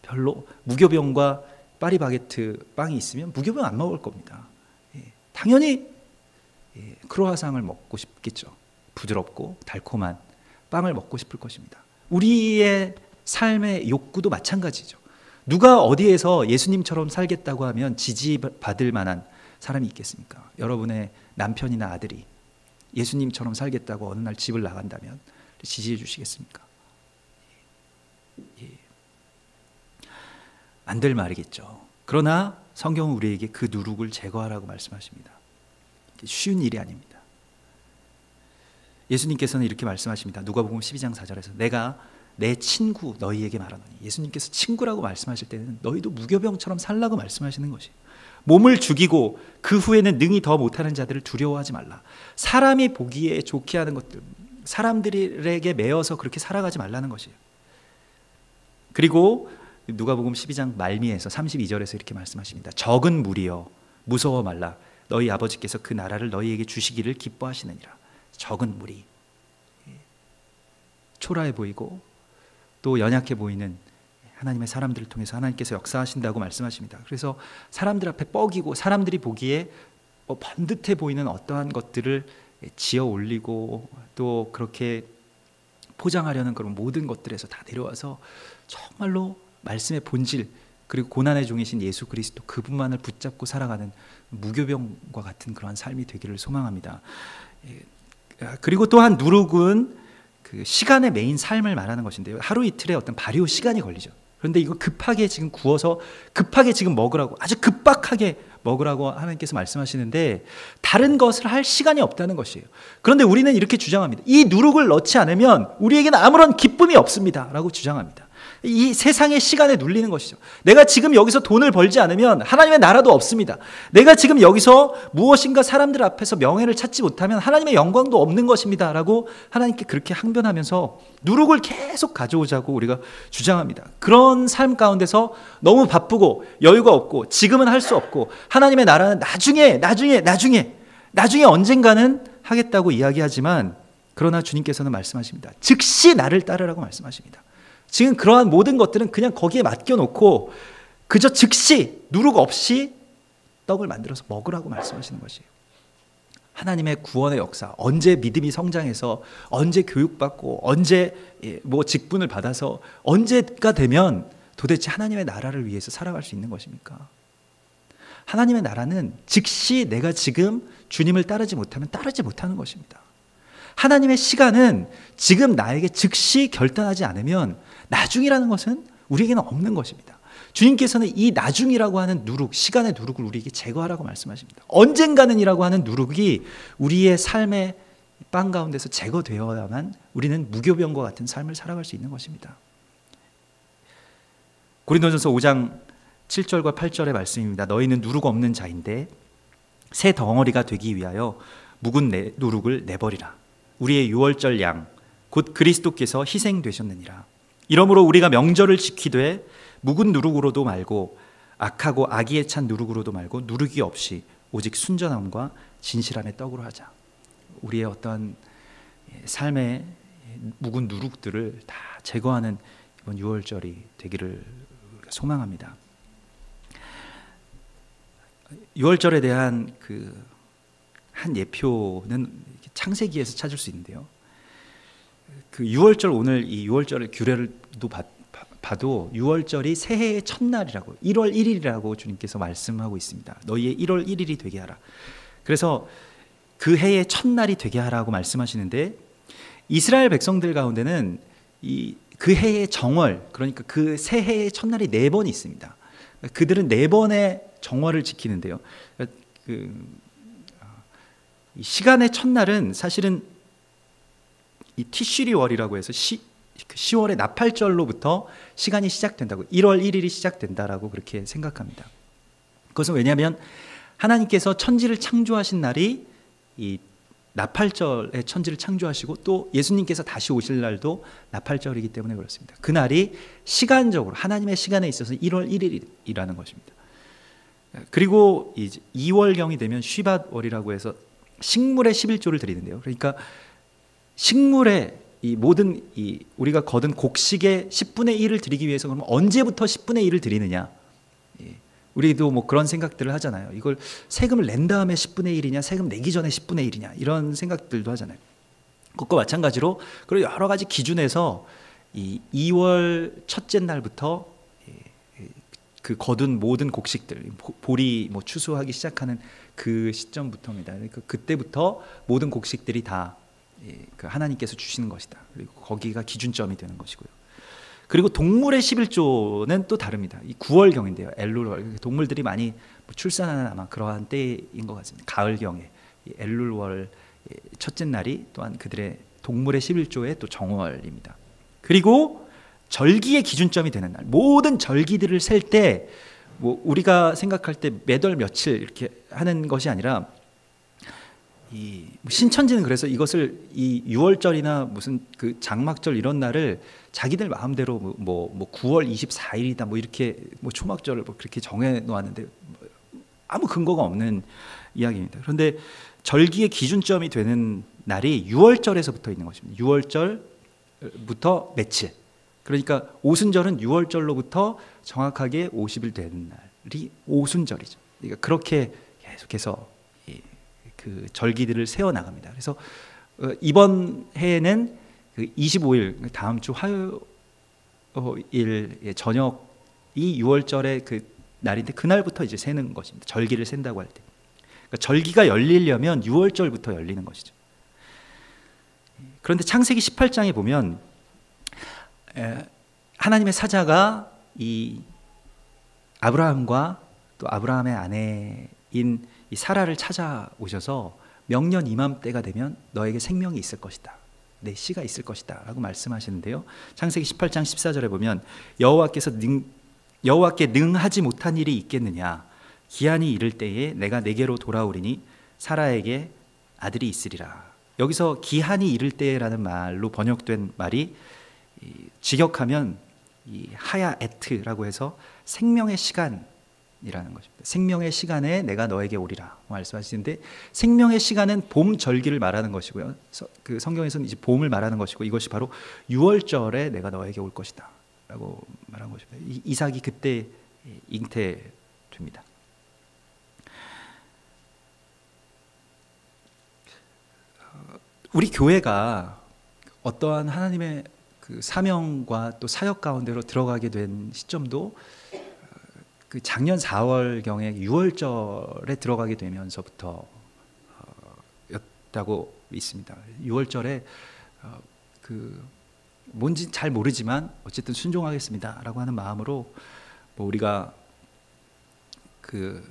별로, 무교병과 파리바게트 빵이 있으면 무교병 안 먹을 겁니다. 당연히 크로아상을 먹고 싶겠죠. 부드럽고 달콤한 빵을 먹고 싶을 것입니다. 우리의 삶의 욕구도 마찬가지죠. 누가 어디에서 예수님처럼 살겠다고 하면 지지받을 만한 사람이 있겠습니까? 여러분의 남편이나 아들이 예수님처럼 살겠다고 어느 날 집을 나간다면 지지해 주시겠습니까? 안 될 말이겠죠. 그러나 성경은 우리에게 그 누룩을 제거하라고 말씀하십니다. 쉬운 일이 아닙니다. 예수님께서는 이렇게 말씀하십니다. 누가복음 12장 4절에서 내가 내 친구 너희에게 말하노니, 예수님께서 친구라고 말씀하실 때는 너희도 무교병처럼 살라고 말씀하시는 것이에요. 몸을 죽이고 그 후에는 능히 더 못하는 자들을 두려워하지 말라. 사람이 보기에 좋게 하는 것들, 사람들에게 매여서 그렇게 살아가지 말라는 것이에요. 그리고 누가복음 12장 말미에서 32절에서 이렇게 말씀하십니다. 적은 무리여 무서워 말라. 너희 아버지께서 그 나라를 너희에게 주시기를 기뻐하시느니라. 적은 무리, 초라해 보이고 또 연약해 보이는 하나님의 사람들을 통해서 하나님께서 역사하신다고 말씀하십니다. 그래서 사람들 앞에 뻐기고 사람들이 보기에 번듯해 보이는 어떠한 것들을 지어 올리고 또 그렇게 포장하려는 그런 모든 것들에서 다 내려와서 정말로 말씀의 본질, 그리고 고난의 종이신 예수 그리스도 그분만을 붙잡고 살아가는 무교병과 같은 그러한 삶이 되기를 소망합니다. 그리고 또한 누룩은 그 시간의 메인 삶을 말하는 것인데요, 하루 이틀의 어떤 발효 시간이 걸리죠. 그런데 이거 급하게 지금 구워서 급하게 지금 먹으라고, 아주 급박하게 먹으라고 하나님께서 말씀하시는데 다른 것을 할 시간이 없다는 것이에요. 그런데 우리는 이렇게 주장합니다. 이 누룩을 넣지 않으면 우리에게는 아무런 기쁨이 없습니다 라고 주장합니다. 이 세상의 시간에 눌리는 것이죠. 내가 지금 여기서 돈을 벌지 않으면 하나님의 나라도 없습니다. 내가 지금 여기서 무엇인가 사람들 앞에서 명예를 찾지 못하면 하나님의 영광도 없는 것입니다 라고 하나님께 그렇게 항변하면서 누룩을 계속 가져오자고 우리가 주장합니다. 그런 삶 가운데서 너무 바쁘고 여유가 없고 지금은 할 수 없고 하나님의 나라는 나중에 언젠가는 하겠다고 이야기하지만, 그러나 주님께서는 말씀하십니다. 즉시 나를 따르라고 말씀하십니다. 지금 그러한 모든 것들은 그냥 거기에 맡겨놓고 그저 즉시 누룩 없이 떡을 만들어서 먹으라고 말씀하시는 것이에요. 하나님의 구원의 역사, 언제 믿음이 성장해서 언제 교육받고 언제 뭐 직분을 받아서 언제가 되면 도대체 하나님의 나라를 위해서 살아갈 수 있는 것입니까? 하나님의 나라는 즉시 내가 지금 주님을 따르지 못하면 따르지 못하는 것입니다. 하나님의 시간은 지금 나에게 즉시 결단하지 않으면 나중이라는 것은 우리에게는 없는 것입니다. 주님께서는 이 나중이라고 하는 누룩, 시간의 누룩을 우리에게 제거하라고 말씀하십니다. 언젠가는이라고 하는 누룩이 우리의 삶의 빵 가운데서 제거되어야만 우리는 무교병과 같은 삶을 살아갈 수 있는 것입니다. 고린도전서 5장 7절과 8절의 말씀입니다. 너희는 누룩 없는 자인데 새 덩어리가 되기 위하여 묵은 누룩을 내버리라. 우리의 유월절 양 곧 그리스도께서 희생되셨느니라. 이러므로 우리가 명절을 지키되 묵은 누룩으로도 말고 악하고 악의에 찬 누룩으로도 말고 누룩이 없이 오직 순전함과 진실함의 떡으로 하자. 우리의 어떠한 삶의 묵은 누룩들을 다 제거하는 이번 유월절이 되기를 소망합니다. 유월절에 대한 그 한 예표는 창세기에서 찾을 수 있는데요. 그 유월절, 오늘 이 유월절의 규례를도 봐도 유월절이 새해의 첫날이라고, 1월 1일이라고 주님께서 말씀하고 있습니다. 너희의 1월 1일이 되게 하라. 그래서 그 해의 첫날이 되게 하라고 말씀하시는데, 이스라엘 백성들 가운데는 그 해의 정월, 그러니까 그 새해의 첫날이 4번 있습니다. 그들은 4번의 정월을 지키는데요. 이 시간의 첫날은 사실은 이 티슈리월이라고 해서 10월의 나팔절로부터 시간이 시작된다고, 1월 1일이 시작된다라고 그렇게 생각합니다. 그것은 왜냐하면 하나님께서 천지를 창조하신 날이 이 나팔절에 천지를 창조하시고 또 예수님께서 다시 오실 날도 나팔절이기 때문에 그렇습니다. 그 날이 시간적으로 하나님의 시간에 있어서 1월 1일이라는 것입니다. 그리고 이제 2월경이 되면 쉬밧월이라고 해서 식물의 11조를 드리는데요. 그러니까 식물의 이 모든 우리가 거둔 곡식의 10분의 1을 드리기 위해서 그러면 언제부터 10분의 1을 드리느냐? 우리도 뭐 그런 생각들을 하잖아요. 이걸 세금을 낸 다음에 10분의 1이냐, 세금 내기 전에 10분의 1이냐, 이런 생각들도 하잖아요. 그것과 마찬가지로 그리고 여러 가지 기준에서 이 2월 첫째 날부터 그 거둔 모든 곡식들, 보리 뭐 추수하기 시작하는 그 시점부터입니다. 그러니까 그때부터 모든 곡식들이 다 그 하나님께서 주시는 것이다. 그리고 거기가 기준점이 되는 것이고요. 그리고 동물의 11조는 또 다릅니다. 이 9월경인데요. 엘룰월, 동물들이 많이 출산하는 아마 그러한 때인 것 같습니다. 가을경에 엘룰월 첫째 날이 또한 그들의 동물의 11조의 또 정월입니다. 그리고 절기의 기준점이 되는 날, 모든 절기들을 셀 때 뭐 우리가 생각할 때 매달 며칠 이렇게 하는 것이 아니라 이 신천지는 그래서 이것을 이 6월절이나 무슨 그 장막절 이런 날을 자기들 마음대로 뭐 9월 24일이다 뭐 이렇게 뭐 초막절을 뭐 그렇게 정해 놓았는데 아무 근거가 없는 이야기입니다. 그런데 절기의 기준점이 되는 날이 6월절에서부터 있는 것입니다. 6월절부터 며칠. 그러니까 오순절은 6월절로부터 정확하게 50일 되는 날이 오순절이죠. 그러니까 그렇게 계속해서 그 절기들을 세워 나갑니다. 그래서 이번 해에는 그 25일 다음 주 화요일 저녁이 6월절의 그 날인데 그날부터 이제 세는 것입니다. 절기를 센다고 할 때. 그러니까 절기가 열리려면 6월절부터 열리는 것이죠. 그런데 창세기 18장에 보면 하나님의 사자가 이 아브라함과 또 아브라함의 아내인 이 사라를 찾아오셔서 명년 이맘때가 되면 너에게 생명이 있을 것이다. 내 씨가 있을 것이다 라고 말씀하시는데요. 창세기 18장 14절에 보면 여호와께 능하지 못한 일이 있겠느냐. 기한이 이를 때에 내가 내게로 돌아오리니 사라에게 아들이 있으리라. 여기서 기한이 이를 때라는 말로 번역된 말이 직역하면 이 하야 에트라고 해서 생명의 시간이라는 것입니다. 생명의 시간에 내가 너에게 오리라 말씀하시는데 생명의 시간은 봄 절기를 말하는 것이고요. 그 성경에서는 이제 봄을 말하는 것이고 이것이 바로 6월절에 내가 너에게 올 것이다 라고 말한 것입니다. 이삭이 그때 잉태됩니다. 우리 교회가 어떠한 하나님의 그 사명과 또 사역 가운데로 들어가게 된 시점도 그 작년 4월경에 6월절에 들어가게 되면서부터 였다고 있습니다. 6월절에 그 뭔지 잘 모르지만 어쨌든 순종하겠습니다라고 하는 마음으로 뭐 우리가 그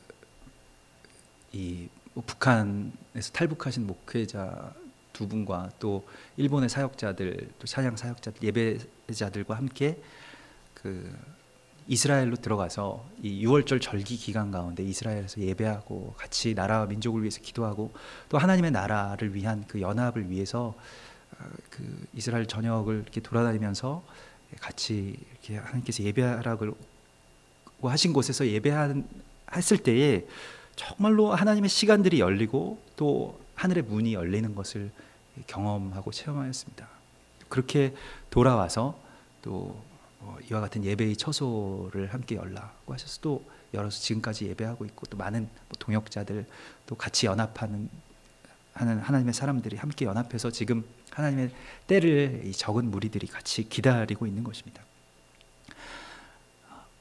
이 북한에서 탈북하신 목회자 두 분과 또 일본의 사역자들, 또 찬양 사역자들, 예배자들과 함께 그 이스라엘로 들어가서 이 6월절 절기 기간 가운데 이스라엘에서 예배하고 같이 나라와 민족을 위해서 기도하고 또 하나님의 나라를 위한 그 연합을 위해서 그 이스라엘 전역을 이렇게 돌아다니면서 같이 이렇게 하나님께서 예배하라고 하신 곳에서 예배했을 때에 정말로 하나님의 시간들이 열리고 또 하늘의 문이 열리는 것을 경험하고 체험하였습니다. 그렇게 돌아와서 또 이와 같은 예배의 처소를 함께 열라고 하셔서 또 열어서 지금까지 예배하고 있고 또 많은 동역자들 또 같이 연합하는 하나님의 사람들이 함께 연합해서 지금 하나님의 때를 이 적은 무리들이 같이 기다리고 있는 것입니다.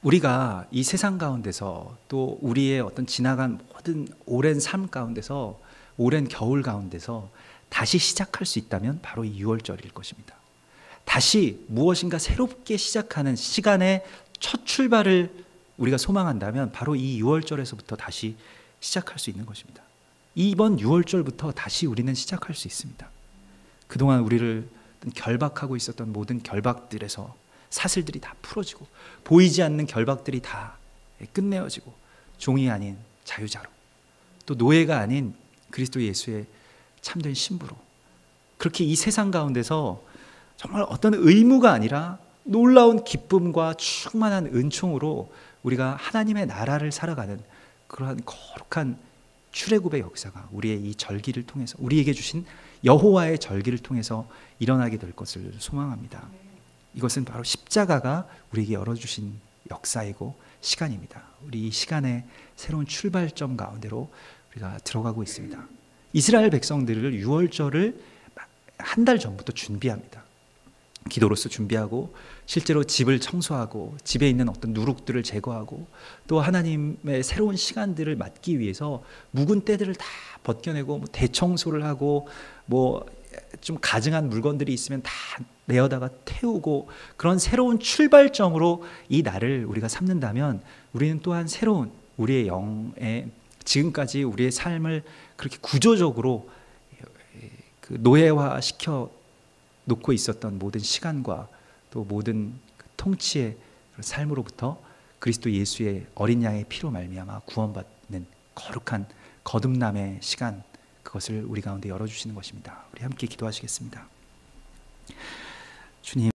우리가 이 세상 가운데서 또 우리의 어떤 지나간 모든 오랜 삶 가운데서 오랜 겨울 가운데서 다시 시작할 수 있다면 바로 이 6월절일 것입니다. 다시 무엇인가 새롭게 시작하는 시간의 첫 출발을 우리가 소망한다면 바로 이 6월절에서부터 다시 시작할 수 있는 것입니다. 이번 6월절부터 다시 우리는 시작할 수 있습니다. 그동안 우리를 결박하고 있었던 모든 결박들에서 사슬들이 다 풀어지고 보이지 않는 결박들이 다 끝내어지고 종이 아닌 자유자로 또 노예가 아닌 그리스도 예수의 참된 신부로 그렇게 이 세상 가운데서 정말 어떤 의무가 아니라 놀라운 기쁨과 충만한 은총으로 우리가 하나님의 나라를 살아가는 그러한 거룩한 출애굽의 역사가 우리의 이 절기를 통해서 우리에게 주신 여호와의 절기를 통해서 일어나게 될 것을 소망합니다. 이것은 바로 십자가가 우리에게 열어주신 역사이고 시간입니다. 우리 이 시간의 새로운 출발점 가운데로 우리가 들어가고 있습니다. 이스라엘 백성들을 6월절을 한 달 전부터 준비합니다. 기도로서 준비하고 실제로 집을 청소하고 집에 있는 어떤 누룩들을 제거하고 또 하나님의 새로운 시간들을 맞기 위해서 묵은 때들을 다 벗겨내고 뭐 대청소를 하고 뭐 좀 가증한 물건들이 있으면 다 내어다가 태우고 그런 새로운 출발점으로 이 날을 우리가 삼는다면 우리는 또한 새로운 우리의 영의 지금까지 우리의 삶을 그렇게 구조적으로 그 노예화 시켜 놓고 있었던 모든 시간과 또 모든 통치의 삶으로부터 그리스도 예수의 어린 양의 피로 말미암아 구원받는 거룩한 거듭남의 시간, 그것을 우리 가운데 열어주시는 것입니다. 우리 함께 기도하시겠습니다. 주님,